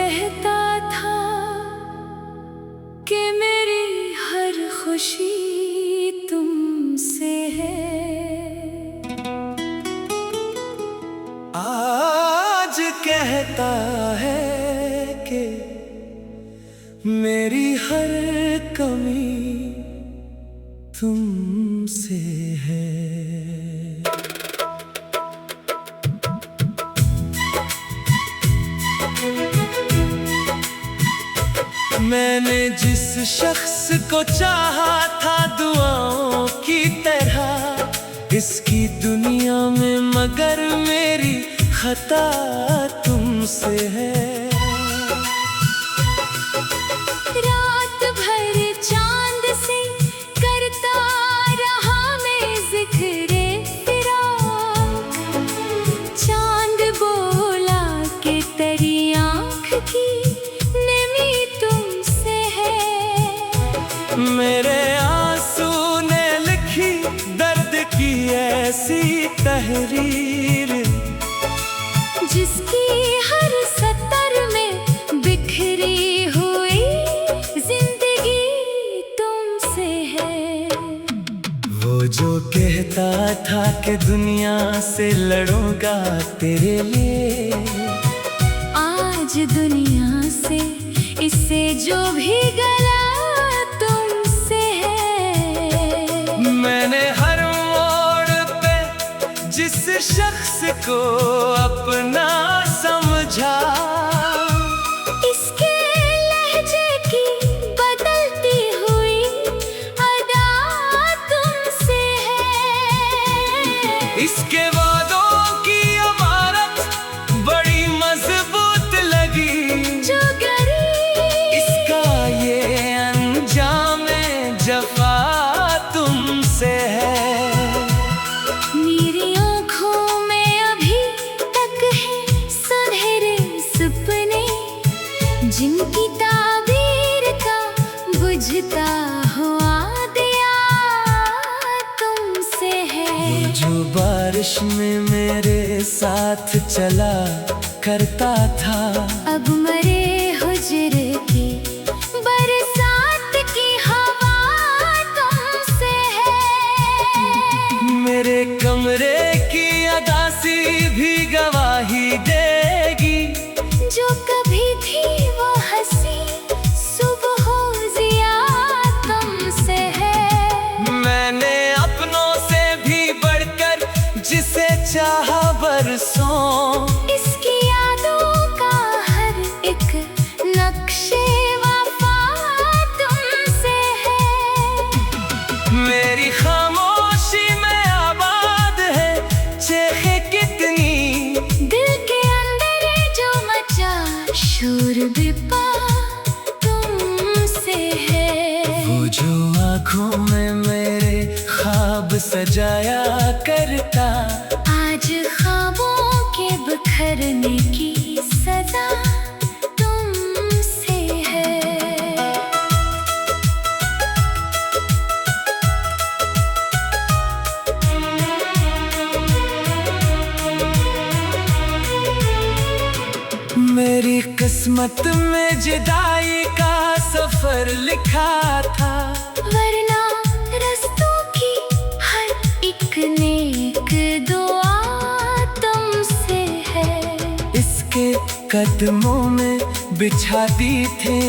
कहता था कि मेरी हर खुशी तुमसे है, आज कहता है कि मेरी हर कमी तुमसे है। मैंने जिस शख्स को चाहा था दुआओं की तरह इसकी दुनिया में, मगर मेरी खता तुमसे है। रात भर चांद से करता रहा मैं जिक्रे तेरा, चांद बोला कि तेरी आँख की नमी तुमसे है। मेरे आंसू ने लिखी दर्द की ऐसी तहरीर, जिसकी हर सतर में बिखरी हुई जिंदगी तुमसे है। वो जो कहता था कि दुनिया से लड़ूंगा तेरे लिए, आज दुनिया से इससे जो भी गला तुमसे है। मैंने हर मोड़ पे जिस शख्स को अपना समझा, इसके लहजे की बदलती हुई अदा तुमसे है। इसके वादों की इमारत बड़ी मजबूत लगी, जो गरीब इसका ये अंजाम जफा तुमसे है। मेरी आँखों में अभी तक है सुनहरे सपने, जिनकी ताबीर का बुझता हुआ दिया तुमसे है। वो जो बारिश में मेरे साथ चला करता था, अब मरे हुजरे की बरसात की हवा तुमसे है। मेरे कमरे की अदासी भी गवाही देगी, जो कभी थी वो हंसी सुबह जिया तुमसे है। मैंने अपनों से भी बढ़कर जिसे चाहा बरसों, इसकी यादों का हर एक नक्शे वफा तुमसे है। मेरी खामोशी में आबाद है चेखे कितनी, दिल के अंदर जो मचा शोर बेपा तुमसे है। वो जो आँखों में मेरे ख्वाब सजाया करता, आज ख्वाबों के बिखरने की सजा तुमसे है। मेरी किस्मत में जुदाई का सफर लिखा था, वरना रस्तों की हर एक नेक दुआ तुमसे है। इसके कदमों में बिछा दी थे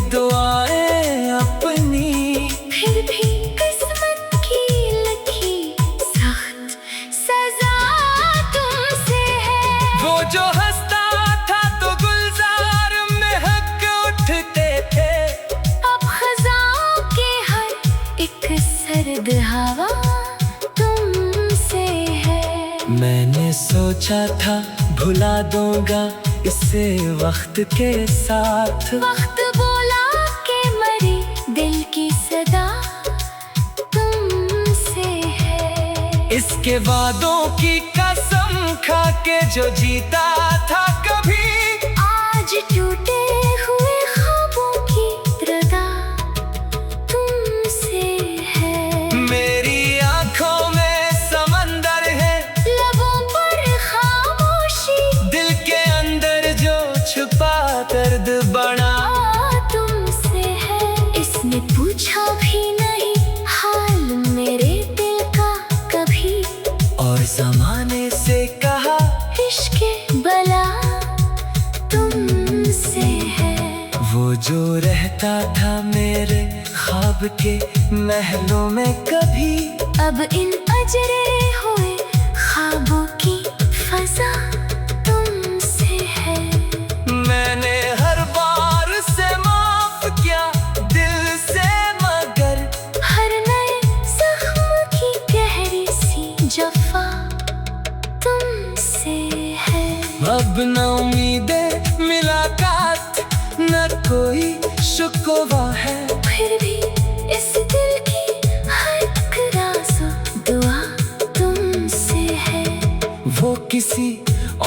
दुआएं अपनी, फिर भी किस्मत की लिखी सख्त सजा तुमसे है। वो जो हंसता था तो गुलजार में हक उठते थे, अब खज़ाओं के हर एक सर्द हवा तुमसे है। मैंने सोचा था भुला दूंगा इसे वक्त के साथ, वक्त बोला के मरे दिल की सदा तुमसे है। इसके वादों की कसम खा के जो जीता था कभी, आज टूटे हुए ख्वाबों की रदा तुमसे है। मेरी आँखों में समंदर है, लबों पर खामोशी, दिल के अंदर जो छुपा दर्द जो रहता था मेरे ख्वाब के महलों में कभी, अब इन अजरे हुए ख्वाबों की फजा तुमसे है। मैंने हर बार से माफ किया दिल से, मगर हर नए जख्म की गहरी सी जफा तुमसे है। अब न उम्मीदें मुलाकात न कोई शुक्वा है, फिर भी इस दिल की हर राज़ो दुआ तुमसे है। वो किसी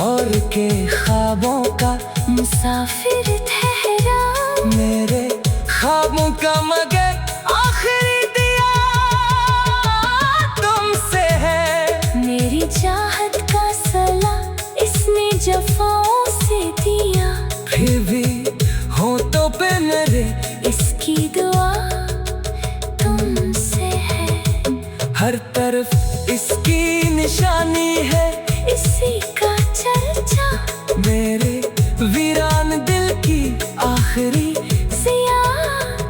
और के ख्वाबों का मुसाफिर ठहरा, मेरे ख्वाबों का मगर आखिरी दिया तुमसे है। मेरी चाहत का सला इसने जफाओं से दिया, फिर भी होठों पे मेरे इसकी दुआ तुमसे है। हर तरफ इसकी निशानी है, इसी का चर्चा मेरे वीरान दिल की आखिरी जिया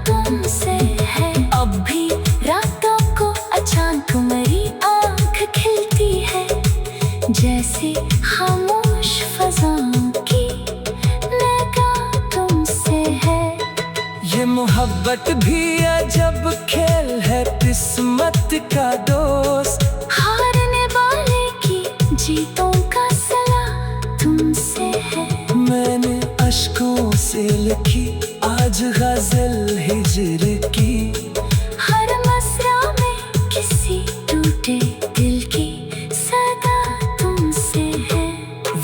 तुमसे है। अब भी रातों को अचानक मेरी आंख खिलती है, जैसे खामोश फज़ाओं की निगाह तुमसे है। ये मोहब्बत भी अजब खेल है, किस्मत का दोस्त। हारने वाले की जीतों का सला तुमसे है। मैंने अश्कों से लिखी आज गजल हिजर की, हर मसरा में किसी टूटे दिल की सदा तुमसे है।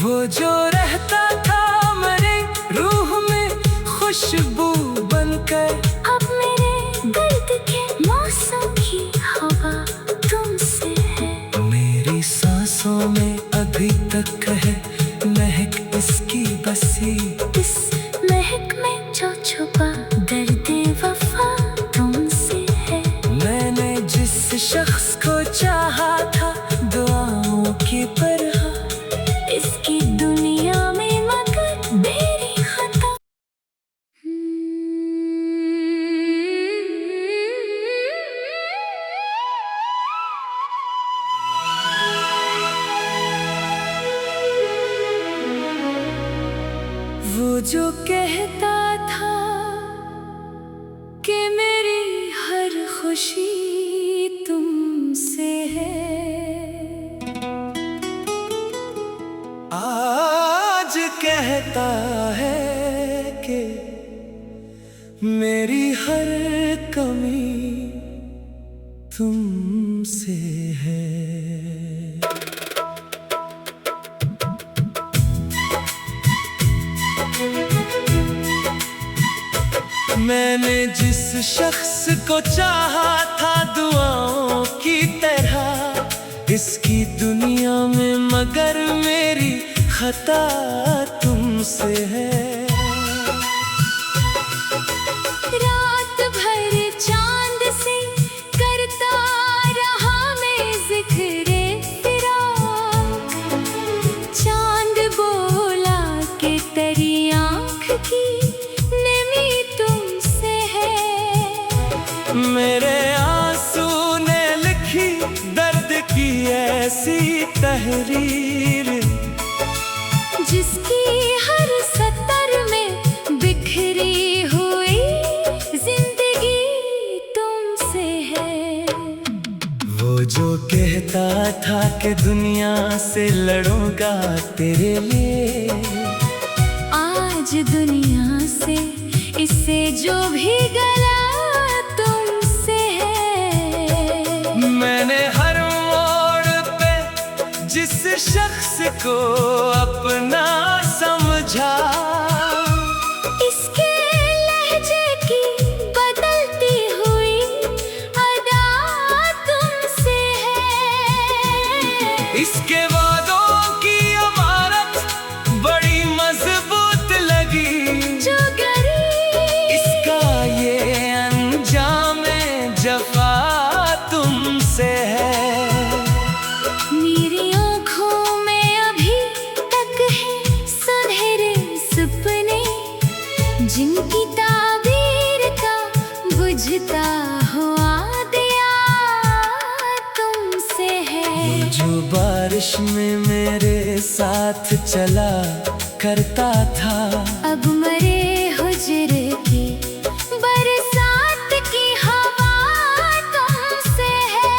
वो जो रहता था मेरे रूह में खुशबू बनकर, अब मेरे दर्द के मौसम की हवा तुमसे है। मेरी सांसों में अभी तक है महक इसकी बसी, इस महक में जो छुपा दर्द वफा तुमसे है। मैंने जिस शख्स को चाहा था दुआओं की तरह, इसकी दुनिया में मगर मेरी खता। वो जो कहता था कि मेरी हर खुशी तुमसे है, आज कहता है कि मेरी हर कमी तुमसे है। मैंने जिस शख्स को चाहा था दुआओं की तरह, इसकी दुनिया में मगर मेरी खता तुमसे है। रात भर चांद से करता रहा मैं जिक्रे फिराक, चांद बोला कि तेरी आँख की नमी तुमसे है। मेरे आंसू ने लिखी दर्द की ऐसी तहरीर, जिसकी हर सतर में बिखरी हुई जिंदगी तुमसे है। वो जो कहता था कि दुनिया से लड़ूंगा तेरे लिए, आज दुनिया से इससे जो भी गला तुमसे है। मैंने हर मोड़ पे जिस शख्स को अपना समझा, इसके लहजे की बदलती हुई अदा तुमसे है। इसके वादों की इमारत बड़ी मजबूत लगी, जो गरीब इसका ये अंजाम जफा तुमसे है। मेरी आँखों में अभी तक है सुनहरे सपने, जिनकी बुझता हुआ दिया तुमसे है। जो बारिश में मेरे साथ चला करता था, अब मरे हुजरे की बरसात की हवा तुमसे है।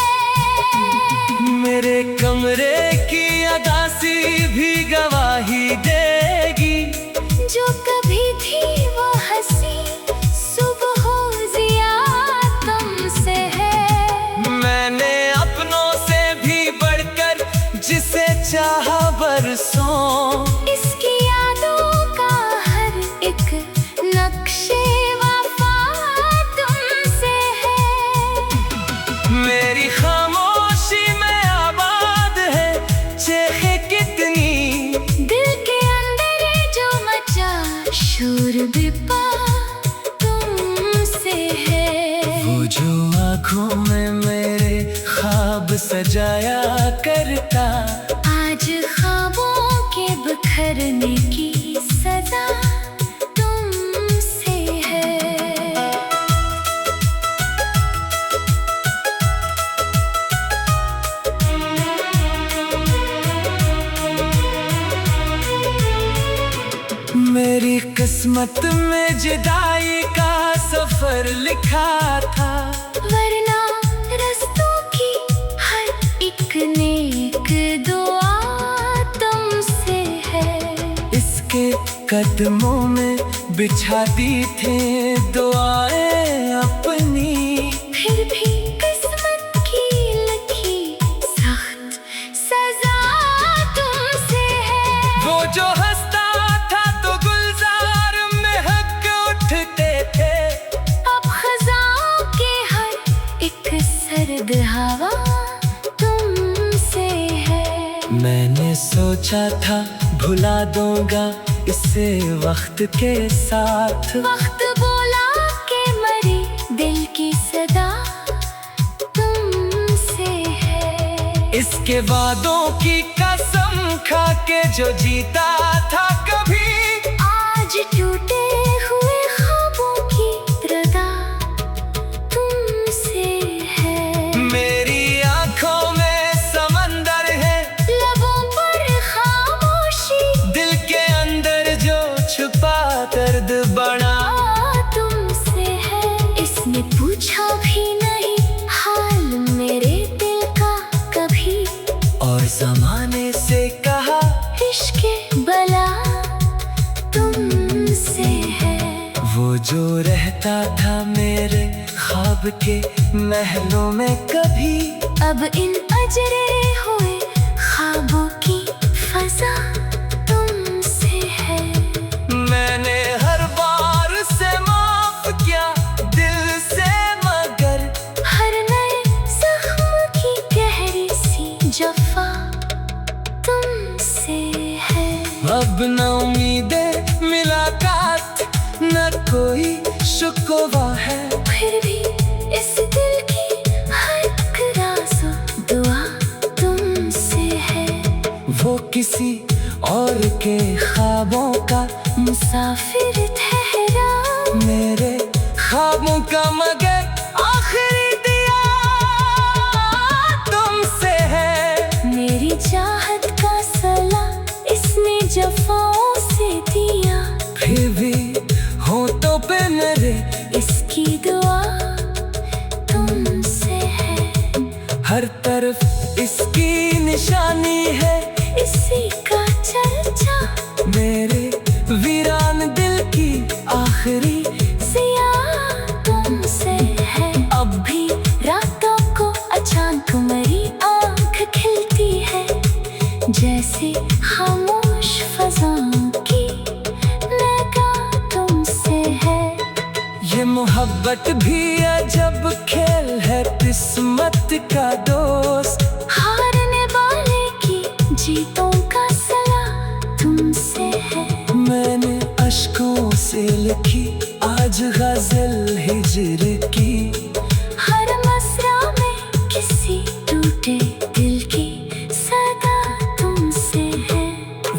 मेरे कमरे की अगासी भी गवाही देगी, जो कभी थी वो हंसी सुबह जिया तुमसे है। मैंने अपनों से भी बढ़कर जिसे चाहा बरसों, इसकी यादों का हर एक नक्शे वफा तुमसे है। मेरी खामोशी में आबाद है चेखे कितनी, दिल के अंदर जो मचा शोर बिपा तुमसे है। वो जो आँखों में मेरे ख्वाब सजाया करता, आज ख्वाबों के बिखरने की सजा तुमसे है। मेरी किस्मत में जुदाई का सफर लिखा था, वरना रस्तों की हर एक नेक दुआ तुमसे है। इसके कदमों में बिछाती थे दुआएं अपनी, फिर भी किस्मत की लिखी सख्त सजा तुमसे है। वो जो हंसता था तो गुलजार महक उठते थे, अब खज़ाओं के हर एक सर्द हवा तुमसे है। मैंने सोचा था भुला दूंगा इसे वक्त के साथ, वक्त बोला के मरी दिल की सदा तुमसे है। इसके वादों की कसम खा के जो जीता था कभी, आज टूटे हुए ख्वाबों की रदा तुमसे है। मेरी आंखों में समंदर है, लबों पर खामोशी, दिल के अंदर जो छुपा दर्द बड़ा तुमसे है। इसने पूछा भी नहीं हाल मेरे दिल का कभी, और जमाने से कहा इश्क बला तुमसे है। वो जो रहता था मेरे ख्वाब के महलों में कभी, अब इन अजरे हुए ख्वाबों की फजा तुमसे है। मैंने हर बार से माफ किया दिल से, मगर हर नए जख्म की गहरी सी जफा तुमसे है। अब न उम्मीदें मुलाकात न कोई शुक्वा है, फिर भी इस दिल की हर एक राज़ो दुआ तुमसे है। वो किसी और के ख्वाबों का मुसाफिर ठहरा, मेरे ख्वाबों का मगर आखिरी दिया तुमसे है। मेरी चाहत का सला इसने जफाओं से दिया, फिर भी होठों पे मेरे इसकी दुआ तुमसे है। हर तरफ इसकी निशानी है, इसी का चर्चा मेरे वीरान दिल की आखिरी जिया तुमसे है। अब भी रातों को अचानक मेरी आंख खिलती है, जैसे खामोश फज़ाओं की निगाह तुमसे है। ये मोहब्बत भी अजब खेल है किस्मत का दोस्त, हारने वाले की जीतों का सला तुमसे है। मैंने अश्कों से लिखी आज गजल हिजर की, हर मसरा में किसी टूटे दिल की सदा तुमसे है।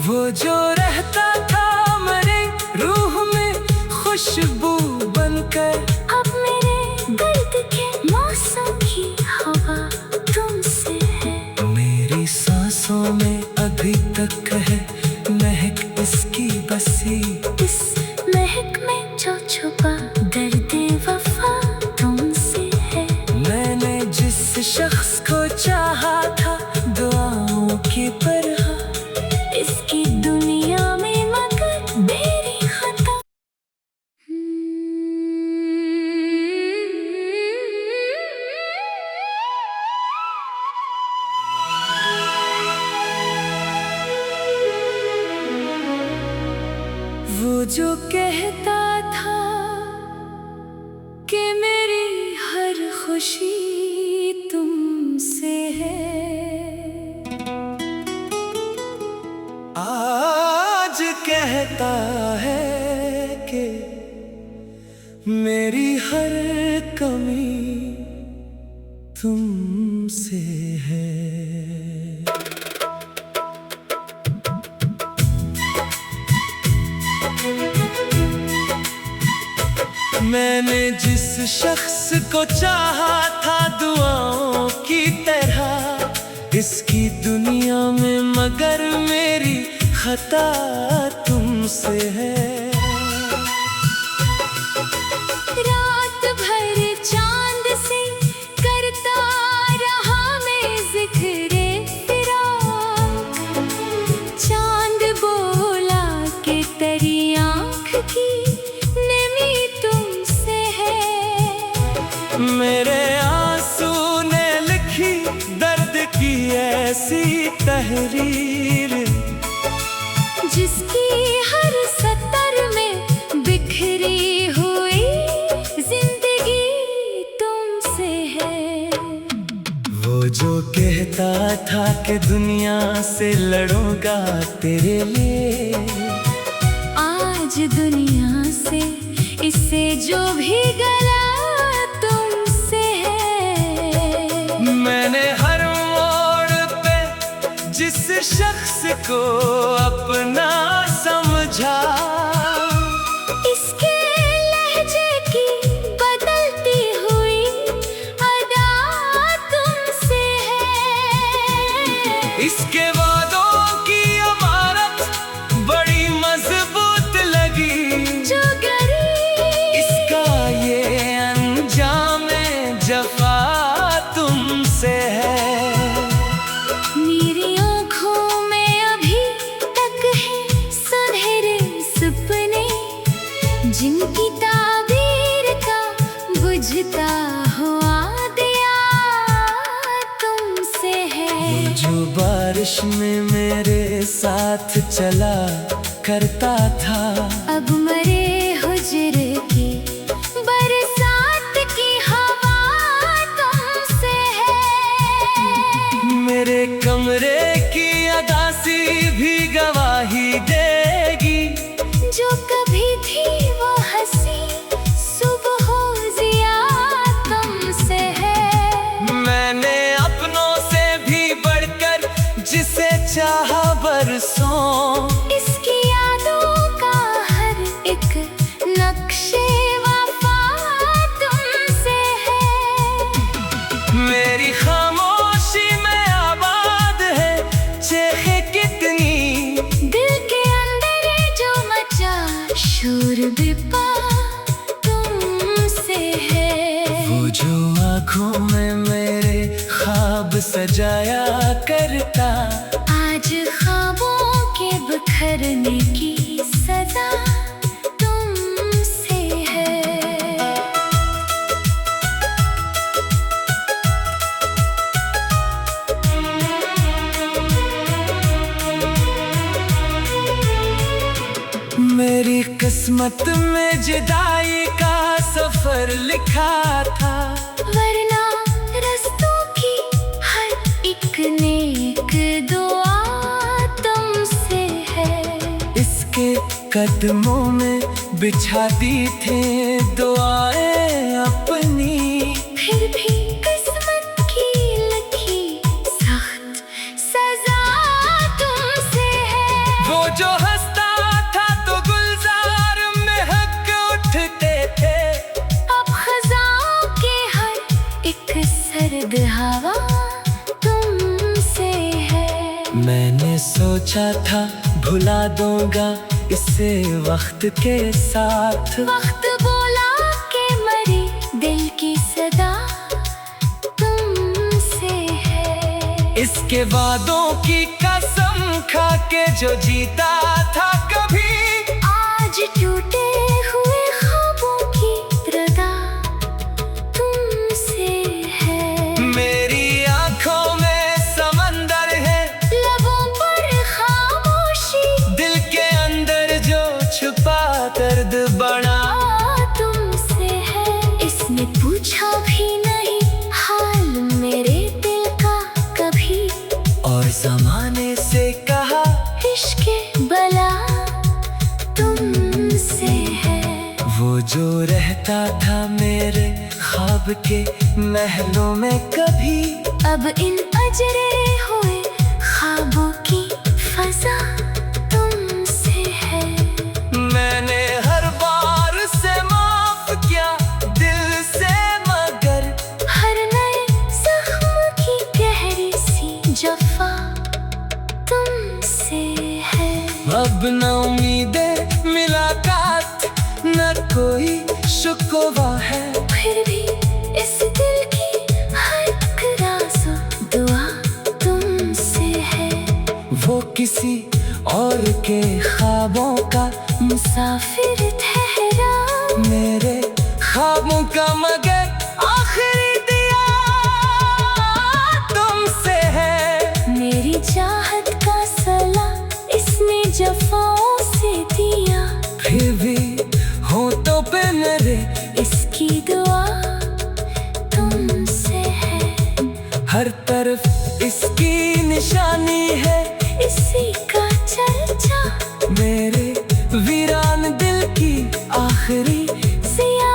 वो जो रहता था मेरे रूह में खुशबू बनकर, अब मेरे जो छुपा दर्द वफा तुमसे है। मैंने जिस शख्स को चाहा था दुआओं की तरह, इसकी दुनिया में मगर मेरी खता। वो जो कहता था कि मेरी हर खुशी तुमसे है, आज कहता है कि मेरी हर कमी तुमसे है। मैंने जिस शख्स को चाहा था दुआओं की तरह, इसकी दुनिया में मगर मेरी खता तुमसे है। रात भर चांद से करता रहा मैं जिक्रे फिराक, चांद बोला कि तेरी आँख की नमी तुमसे है। मेरे आंसू ने लिखी दर्द की ऐसी तहरीर, जिसकी हर सतर में बिखरी हुई जिंदगी तुमसे है। वो जो कहता था कि दुनिया से लड़ूंगा तेरे लिए, आज दुनिया से इससे जो भी गला तुमसे है। मैंने हर मोड़ पे जिस शख्स को अपना समझा, इसके लहजे की बदलती हुई अदा तुमसे है। इसके वादों की इमारत बड़ी मजबूत लगी, जो गरीब इसका ये अंजाम जफा तुमसे है। मेरी आँखों में अभी तक है सुनहरे सपने, जिनकी ताबीर का बुझता हुआ दिया तुमसे है। जो बारिश में मेरे साथ चला करता था, अब मरे हुजरे की बरसात की हवा तुमसे है। मेरे कमरे की अदासी भी गवाही देगी, जो कभी थी वो हंसी सुबह जिया तुमसे है। मैंने अपनों से भी बढ़कर जिसे चाहा बरसों, इसकी यादों का हर एक नक्शे वफा तुमसे है। मेरी खामोशी में आबाद है चेखे कितनी, दिल के अंदर जो मचा शोर बेपा तुमसे है। वो जो आँखों में मेरे ख्वाब सजाया करता, आज ख्वाबों के बिखरने की सजा तुमसे है। मेरी किस्मत में जुदाई का सफर लिखा था, वरना रस्तों की हर एक नेक दुआ तुमसे है। इसके कदमों में बिछा दी थे दुआएं अपनी, फिर भी किस्मत की लिखी सख्त सजा तुमसे है। वो जो हंसता था तो गुलजार में हक उठते थे, अब खजाओं के हर एक सर्द हवा तुमसे है। मैंने सोचा था भुला दूंगा इस इसे वक्त के साथ। वक्त बोला के मरे दिल की सदा तुमसे है। इसके वादों की कसम खा के जो जीता था कभी, आज टूटे हुए ख्वाबों की रदा तुमसे है। मेरी आंखों में समंदर है, लबों पर खामोशी, दिल के अंदर जो छुपा दर्द बड़ा तुमसे है। इसने पूछा भी नहीं हाल मेरे दिल का कभी, और जमाने से कहा इश्क बला तुमसे है। वो जो रहता था मेरे ख्वाब के महलों में कभी, अब इन अजरे हुए ख्वाबों की फजा तुमसे है। मैंने हर बार से माफ किया दिल से, मगर हर नए जख्म की गहरी सी जफा तुमसे है। अब न उम्मीदें मुलाकात, न कोई शुक्वा है, फिर भी इस दिल की हर एक राज़ो दुआ तुमसे है। वो किसी और के ख्वाबों का मुसाफिर ठहरा, मेरे ख्वाबों का मगर आखिरी दिया तुमसे है। मेरी चाहत का सला इसने जफाओं से दिया, फिर भी होठों पे मेरे इसकी दुआ तुमसे है। हर तरफ इसकी निशानी है, इसी का चर्चा मेरे वीरान दिल की आखिरी जिया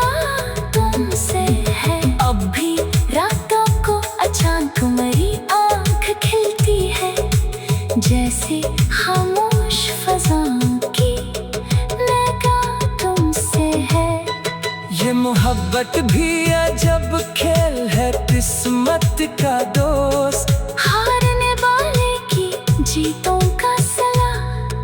तुमसे है। अब भी रातों को अचानक मेरी आंख खिलती है, जैसे खामोश फज़ाओं की निगाह तुमसे है। ये मोहब्बत भी अजब खेल है, किस्मत का दोस्त, हारने वाले की जीतों का सला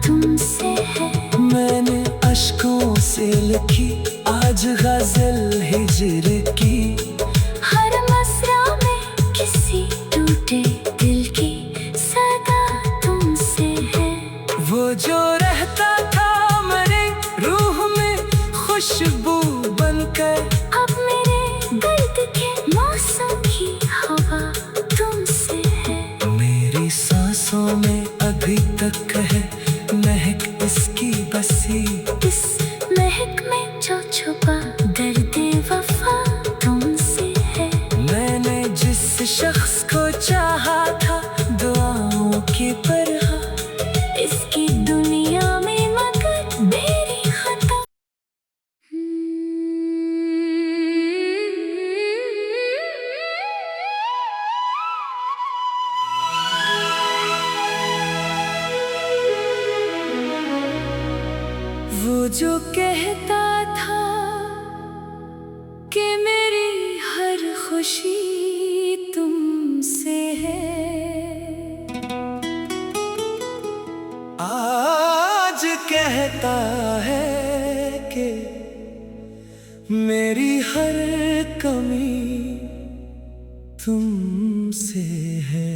तुमसे है। मैंने अश्कों से लिखी आज गजल हिजर की, हर मसरा में किसी टूटे दिल की सदा तुमसे है। वो जो रहता था मेरे रूह में खुशबू बनकर, अब मेरे दर्द के मौसम की हवा तुमसे है। मेरी सांसों में अभी तक है महक इसकी बसी, इस महक में जो छुपा दर्द वफा तुमसे है। मैंने जिस शख्स को चाहा था दुआओं की तरह, इसकी दुनिया में मगर मेरी खता। वो जो कहता था कि मेरी हर खुशी तुमसे है, आज कहता है कि मेरी हर कमी तुमसे है।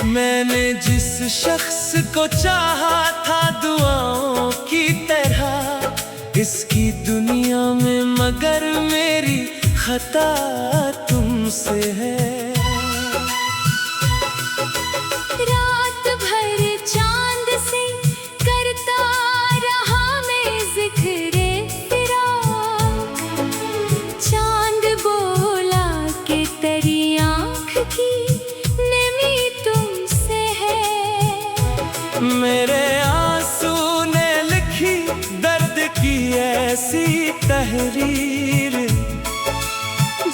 मैंने जिस शख्स को चाहा था दुआओं की तरह, इसकी दुनिया में मगर मेरी खता तुमसे है। रात भर चांद से करता रहा मैं जिक्रे फिराक, चांद बोला कि तेरी आँख की नमी तुमसे है। मेरे आंसू ने लिखी दर्द की ऐसी तहरीर,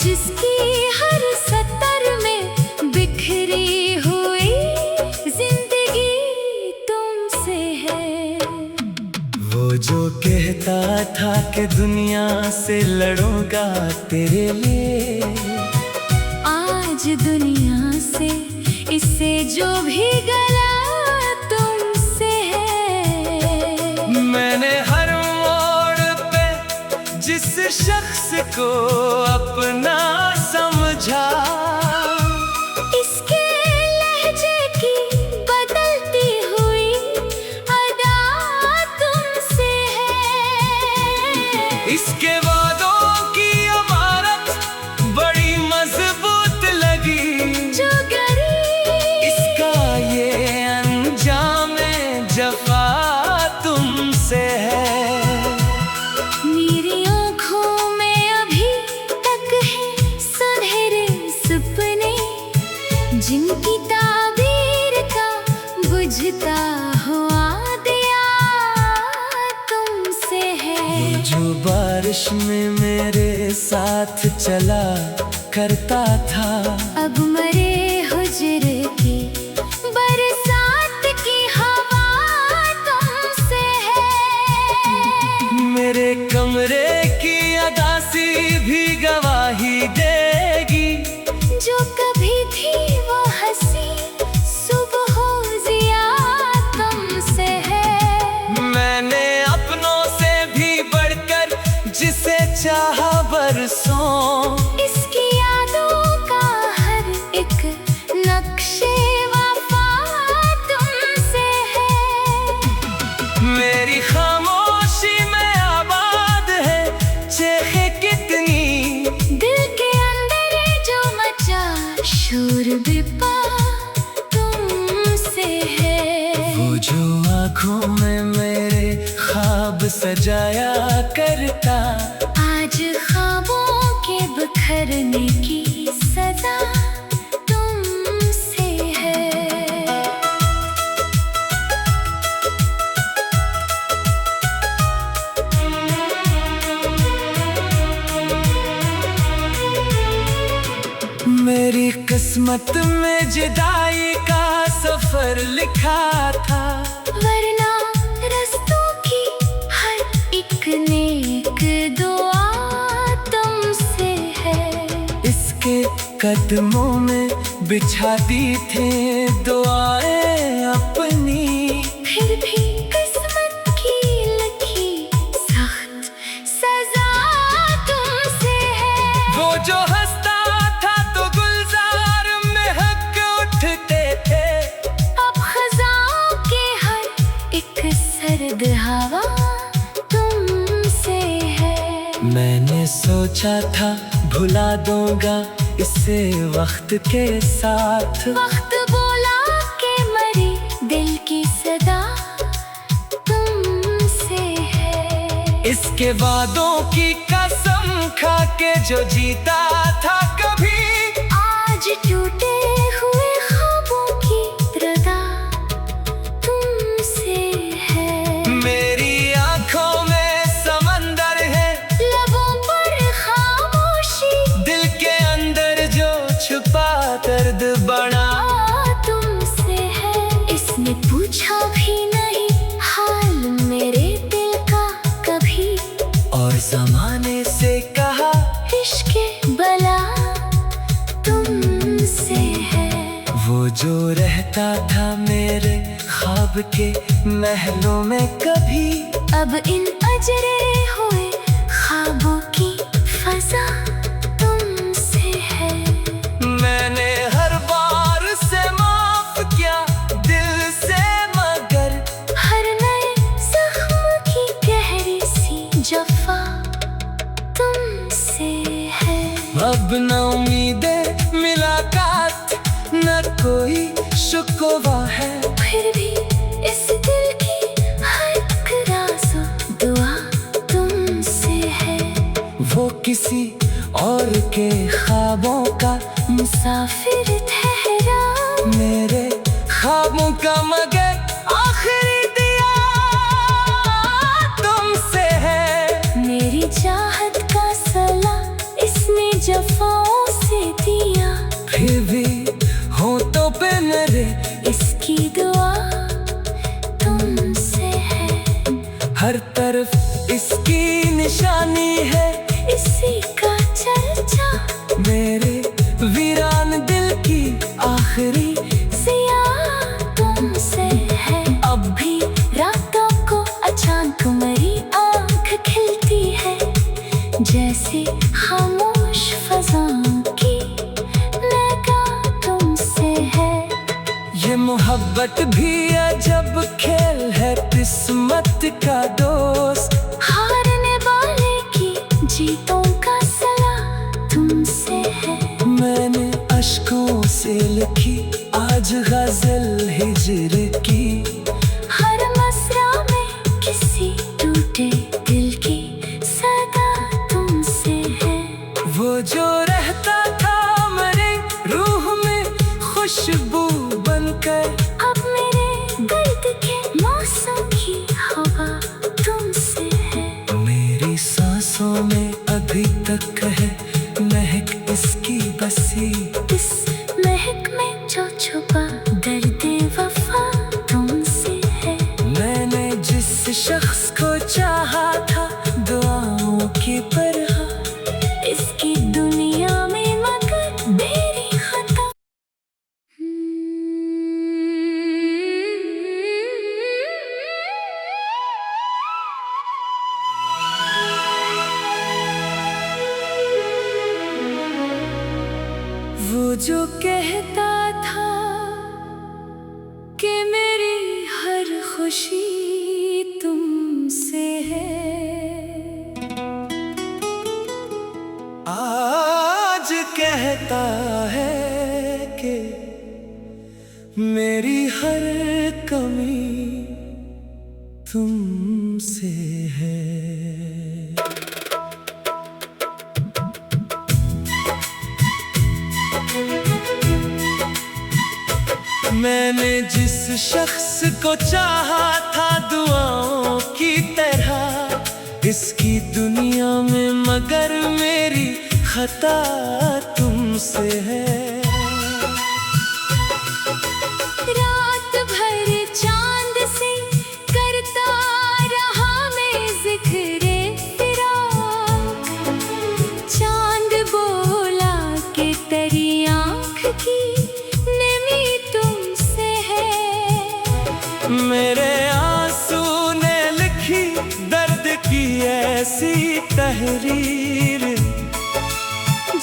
जिसकी हर सतर में बिखरी हुई जिंदगी तुमसे है। वो जो कहता था कि दुनिया से लड़ूंगा तेरे लिए, आज दुनिया से, इससे जो भी गला तुमसे है। मैंने हर मोड़ पे जिस शख्स को अपना समझा, इसके लहजे की बदलती हुई अदा तुमसे है। इसके वादों की इमारत बड़ी मजबूत लगी, जो गरीब इसका ये अंजाम जफा तुमसे है। मेरी आँखों में अभी तक है सुनहरे सपने, जिनकी ताबीर का बुझता हुआ दिया तुमसे है। जो बारिश में मेरे साथ चला करता था, अब मरे हुजरे की बरसात की हवा तुमसे है। मेरे कमरे की अदासी भी गवाही देगी, जो कभी थी वो हंसी सुबह जिया तुमसे है। मैंने अपनों से भी बढ़कर जिसे चाहा बरसों, इसकी यादों का हर एक नक्शे वफा तुमसे है। मेरी खामोशी में आबाद है चेखे कितनी, दिल के अंदर जो मचा शोर बेपा तुमसे है। वो जो आँखों में मेरे ख्वाब सजाया करता, आज ख्वाबों के बिखरने की सजा तुमसे है। मेरी किस्मत में जुदाई का सफर लिखा था, वरना रस्तों की हर एक नेक दुआ तुमसे है। इसके कदमों में बिछा दी थे दुआएं अपनी, फिर भी किस्मत की लिखी सख्त सजा तुमसे है। वो जो हंसता था तो गुलजार में हक उठते थे, अब खजाओं के हर एक सर्द हवा तुमसे है। मैंने सोचा था भुला दूंगा इसे वक्त के साथ, वक्त बोला के मरी दिल की सदा तुमसे है। इसके वादों की कसम खा के जो जीता था कभी, आज टूटे हुए ख्वाबों की रदा तुमसे है। मेरी आंखों में समंदर है, लबों पर खामोशी, दिल के अंदर जो छुपा दर्द बना तुमसे है। इसने पूछा भी नहीं हाल मेरे दिल का कभी, और जमाने से कहा इश्क बला तुमसे है। वो जो रहता था मेरे ख्वाब के महलों में कभी, अब इन अजरे हुए ख्वाबों की फजा तुमसे है। मैंने हर बार से माफ किया दिल से, मगर हर नए जख्म की गहरी सी जफा तुमसे है। अब न उम्मीदें मुलाकात न कोई शुक्वा है, फिर भी इस दिल की हर एक राज़ दुआ तुमसे है। वो किसी और के ख्वाबों का मुसाफिर ठहरा, मेरे ख्वाबों का मगर आखिरी दिया तुमसे है। मेरी चाहत का सला इसने जफाओं से दिया, फिर भी होठों पे मेरे इसकी दुआ तुमसे है। हर तरफ इसकी निशानी है, इसी का चर्चा मेरे वीरान दिल किसी खामोश फज़ाओं की लगा तुमसे है। ये मोहब्बत भी अजब खेल है, किस्मत का दोस्त। हारने वाले की जीतों का सला तुमसे है। मैंने अश्कों से लिखी आज गजल हिजर की, हर मसरा में किसी टूटे दिल की सदा तुमसे है। वो जो रहता था मेरे रूह में खुशबू बनकर, अब मेरे दर्द के मौसम की हवा तुमसे है। मेरी सांसों में अभी तक है महक इसकी बसी, इस महक में जो छुपा दर्द वफा तुमसे है। मैंने जिस शख्स को चाहा था दुआओं की तरह, इसकी दुनिया में मगर मेरी खता। वो जो कहता था कि मेरी हर खुशी तुमसे है, आज कहता है कि मेरी हर कमी तुमसे है। मैंने जिस शख्स को चाहा था दुआओं की तरह, इसकी दुनिया में मगर मेरी खता तुमसे है। रात भर चांद से करता रहा मैं ज़िक्रे फिराक, चांद बोला कि तेरी आँख की नमी तुमसे है। मेरे आंसू ने लिखी दर्द की ऐसी तहरीर,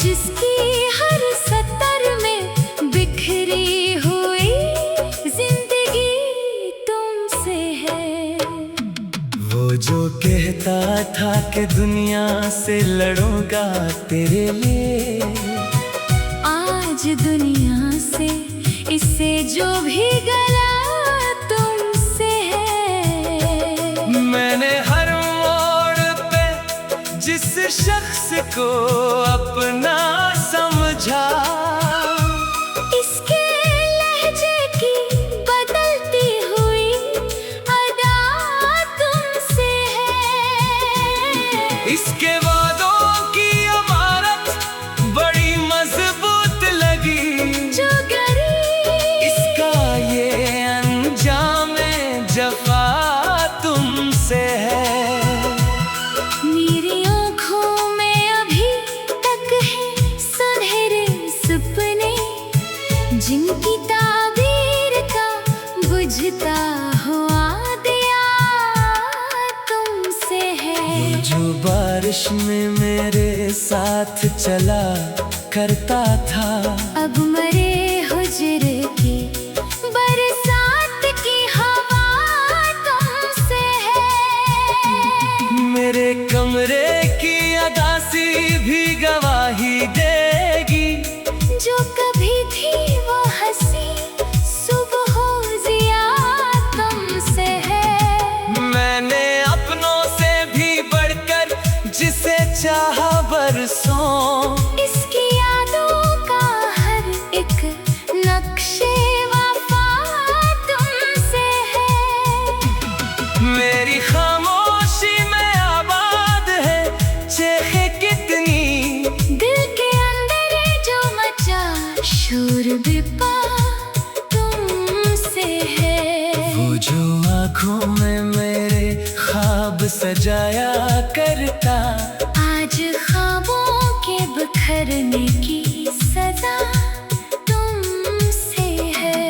जिसकी हर सतर में बिखरी हुई जिंदगी तुमसे है। वो जो कहता था कि दुनिया से लड़ूंगा तेरे लिए, आज दुनिया से इससे जो भी गला तुमसे है। मैंने हर मोड़ पे जिस शख्स को अपना समझा, इसके लहजे की बदलती हुई अदा तुमसे है। इसके वादों की इमारत बड़ी मजबूत लगी, जो गरीब इसका ये अंजाम जफा तुमसे है। मेरी आँखों में अभी तक है सुनहरे सपने, जिनकी ताबीर का बुझता हुआ दिया तुमसे है। जो बारिश में मेरे साथ चला करता था, अब मरे हुजरे की बरसात की हवा तुमसे है। मेरे कमरे की अदासी भी गवाही देगी, जो कभी थी वो हंसी सुबह जिया तुमसे है। मैंने अपनों से भी बढ़कर जिसे चाहा बरसों, इसकी यादों का हर एक नक्शे वफा तुमसे है। मेरी खामोशी में आबाद है चेखे कितनी, दिल के अंदर जो मचा शोर बेपा तुमसे है। वो जो आँखों में मेरे ख्वाब सजाया करता, आज ख्वाबों के बिखरने की सजा तुमसे है।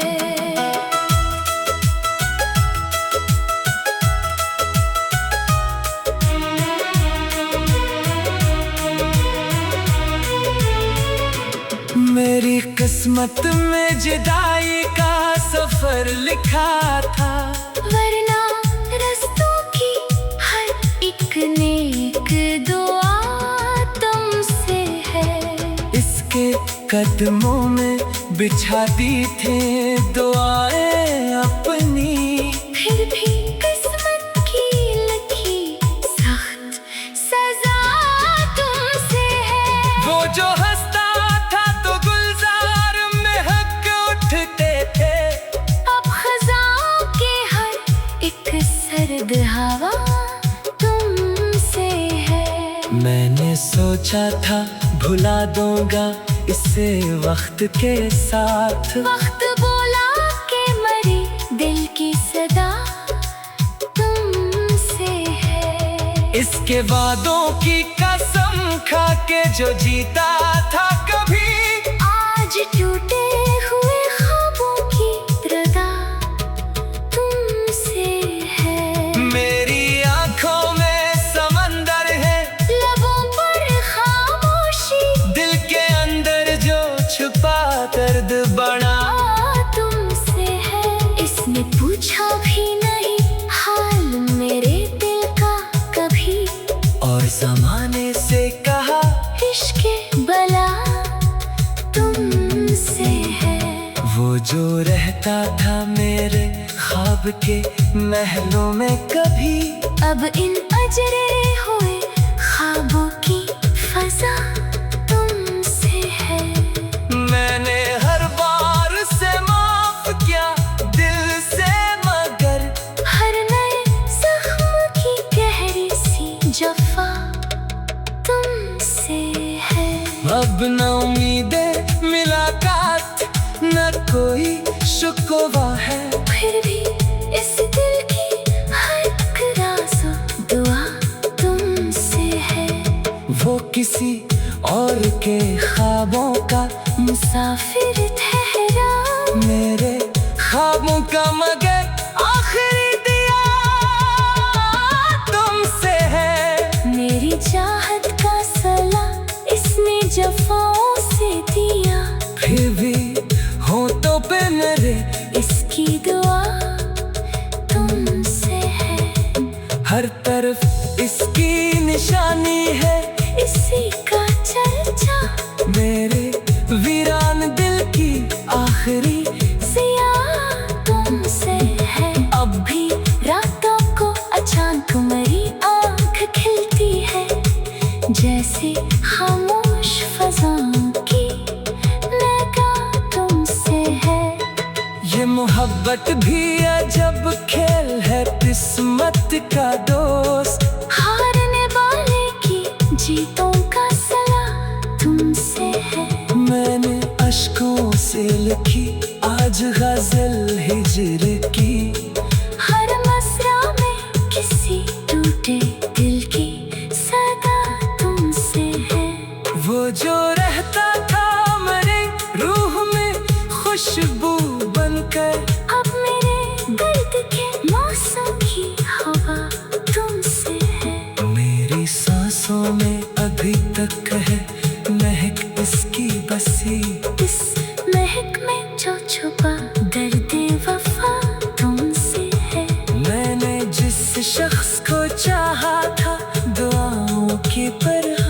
किस्मत में जुदाई का सफर लिखा था, वरना रस्तों की हर एक नेक दुआ तुमसे है। इसके कदमों में बिछा दी थे दुआएं अपनी, फिर भी किस्मत की लिखी सख्त सजा तुमसे है। वो जो हंसता था तो गुलजार में हक उठते थे, अब खजाओं के हर एक सर्द हवा तुमसे है। मैंने सोचा था भुला दूंगा इसे वक्त के साथ, वक्त बोला के मरी दिल की सदा तुमसे है। इसके वादों की कसम खा के जो जीता था कभी, आज टूटे हुए ख्वाबों की रदा तुमसे है। मेरी आंखों में समंदर है, लबों पर खामोशी, दिल के अंदर जो छुपा दर्द बड़ा तुमसे है। इसने पूछा भी नहीं हाल मेरे दिल का कभी, और जमाने से कहा इश्क बला तुमसे है। वो जो रहता था मेरे ख्वाब के महलों में कभी, अब इन अजरे हुए ख्वाबों की फजा तुमसे है। मैंने हर बार से माफ किया दिल से, मगर हर नए जख्म की गहरी सी जफा तुमसे है। अब न उम्मीदें मुलाकात न कोई शुक्वा है, फिर भी इस दिल की हर एक राज़ो दुआ तुमसे है। वो किसी और के ख्वाबों का मुसाफिर ठहरा, मेरे ख्वाबों का मगर आखिरी दिया तुमसे है। मेरी चाहत का सला इसने जफाओं से दिया, फिर भी होठों पे मेरे इसकी दुआ तुमसे है। हर तरफ इसकी निशानी है, इसी का चर्चा मेरे वीरान दिल की आखिरी जिया तुमसे है। अब भी रातों को अचानक मेरी आंख खिलती है, जैसे खामोश फज़ाओं की निगाह तुमसे है। ये मोहब्बत भी अजब खेल है, किस्मत का दोस्त, हारने वाले की जीतों का सला तुमसे है। मैंने अश्कों से लिखी आज गजल हिजर की, हर मसरा में किसी टूटे दिल की सदा तुमसे है। वो जो रहता था मेरे रूह में खुशबू बनकर, अब मेरे दर्द के मौसम की हवा तुमसे है। मेरी सांसों में अभी तक है महक इसकी बसी, इस महक में जो छुपा दर्द वफा तुमसे है। मैंने जिस शख्स को चाहा था दुआओं की तरह,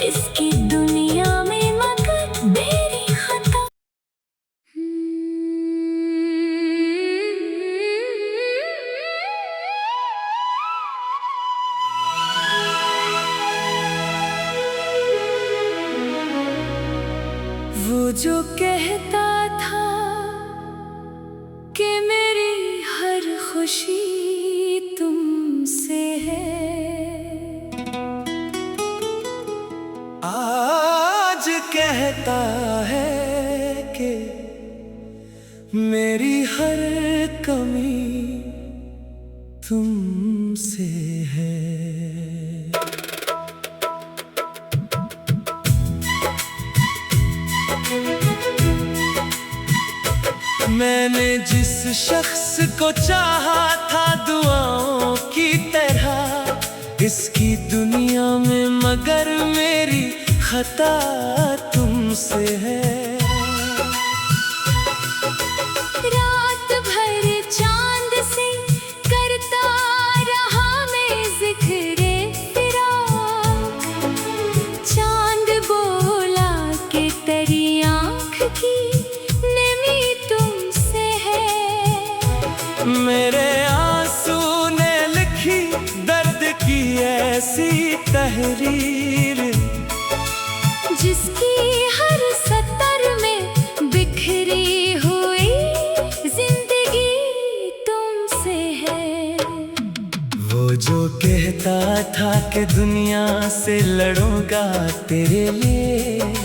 इसकी दुनिया में मगर मेरी खता। वो जो कहता था कि मेरी हर खुशी तुमसे है, आज कहता है कि मेरी हर कमी तुमसे है। मैंने जिस शख्स को चाहा था दुआओं की तरह, इसकी दुनिया में मगर मेरी खता तुमसे है। के तेरी आँख की नमी तुमसे है। मेरे आंसू ने लिखी दर्द की ऐसी तहरीर, जिसकी हर सतर में बिखरी हुई जिंदगी तुमसे है। वो जो कहता था कि दुनिया से लड़ूंगा तेरे लिए,